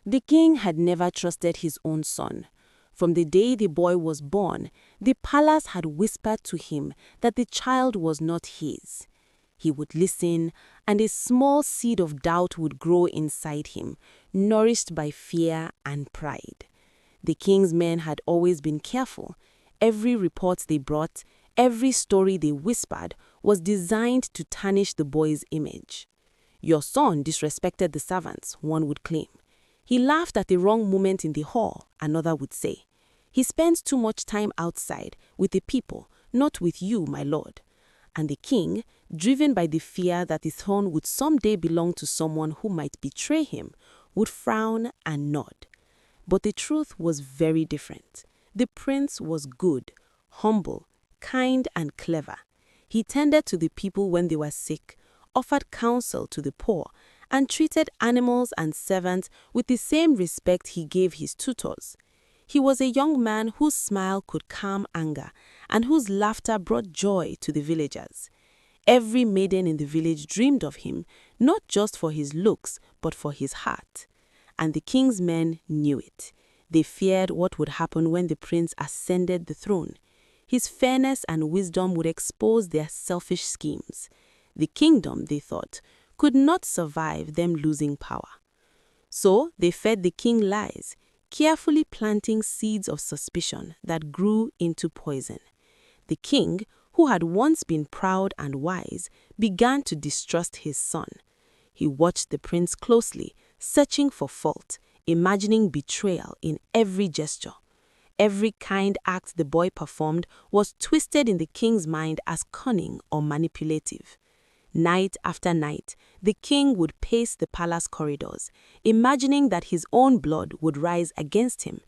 The king had never trusted his own son. From the day the boy was born, the palace had whispered to him that the child was not his. He would listen, and a small seed of doubt would grow inside him, nourished by fear and pride. The king's men had always been careful. Every report they brought, every story they whispered, was designed to tarnish the boy's image. "Your son disrespected the servants," one would claim. "He laughed at the wrong moment in the hall," another would say. "He spends too much time outside, with the people, not with you, my lord." And the king, driven by the fear that his throne would someday belong to someone who might betray him, would frown and nod. But the truth was very different. The prince was good, humble, kind, and clever. He tended to the people when they were sick, offered counsel to the poor, and treated animals and servants with the same respect he gave his tutors. He was a young man whose smile could calm anger and whose laughter brought joy to the villagers. Every maiden in the village dreamed of him, not just for his looks, but for his heart. And the king's men knew it. They feared what would happen when the prince ascended the throne. His fairness and wisdom would expose their selfish schemes. The kingdom, they thought, could not survive them losing power. So they fed the king lies, carefully planting seeds of suspicion that grew into poison. The king, who had once been proud and wise, began to distrust his son. He watched the prince closely, searching for fault, imagining betrayal in every gesture. Every kind act the boy performed was twisted in the king's mind as cunning or manipulative. Night after night, the king would pace the palace corridors, imagining that his own blood would rise against him.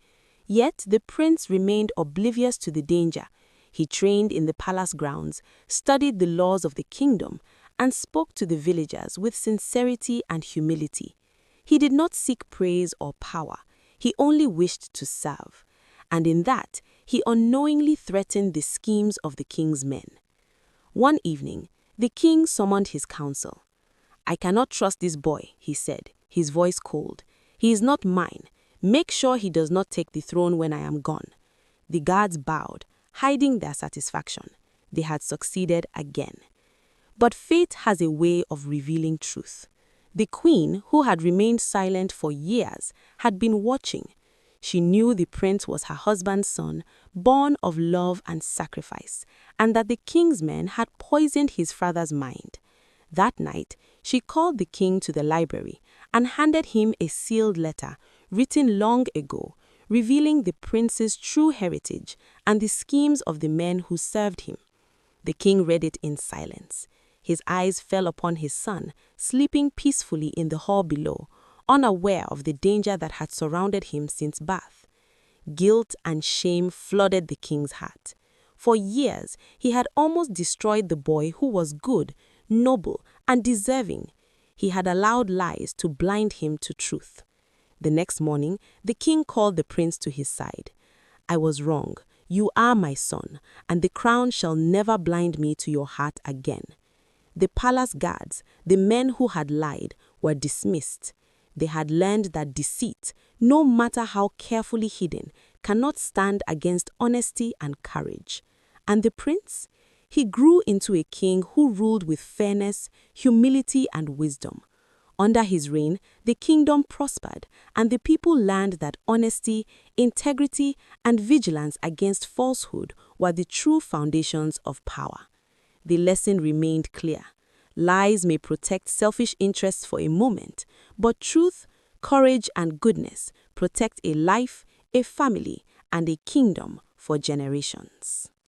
Yet the prince remained oblivious to the danger. He trained in the palace grounds, studied the laws of the kingdom, and spoke to the villagers with sincerity and humility. He did not seek praise or power. He only wished to serve. And in that, he unknowingly threatened the schemes of the king's men. One evening, the king summoned his council. "I cannot trust this boy," he said, his voice cold. "He is not mine. Make sure he does not take the throne when I am gone." The guards bowed, hiding their satisfaction. They had succeeded again. But fate has a way of revealing truth. The queen, who had remained silent for years, had been watching. She knew the prince was her husband's son, born of love and sacrifice, and that the king's men had poisoned his father's mind. That night, she called the king to the library and handed him a sealed letter written long ago, revealing the prince's true heritage and the schemes of the men who served him. The king read it in silence. His eyes fell upon his son, sleeping peacefully in the hall below, unaware of the danger that had surrounded him since birth. Guilt and shame flooded the king's heart. For years, he had almost destroyed the boy who was good, noble, and deserving. He had allowed lies to blind him to truth. The next morning, the king called the prince to his side. "I was wrong. You are my son, and the crown shall never blind me to your heart again." The palace guards, the men who had lied, were dismissed. They had learned that deceit, no matter how carefully hidden, cannot stand against honesty and courage. And the prince? He grew into a king who ruled with fairness, humility, and wisdom. Under his reign, the kingdom prospered, and the people learned that honesty, integrity, and vigilance against falsehood were the true foundations of power. The lesson remained clear. Lies may protect selfish interests for a moment, but truth, courage, and goodness protect a life, a family, and a kingdom for generations.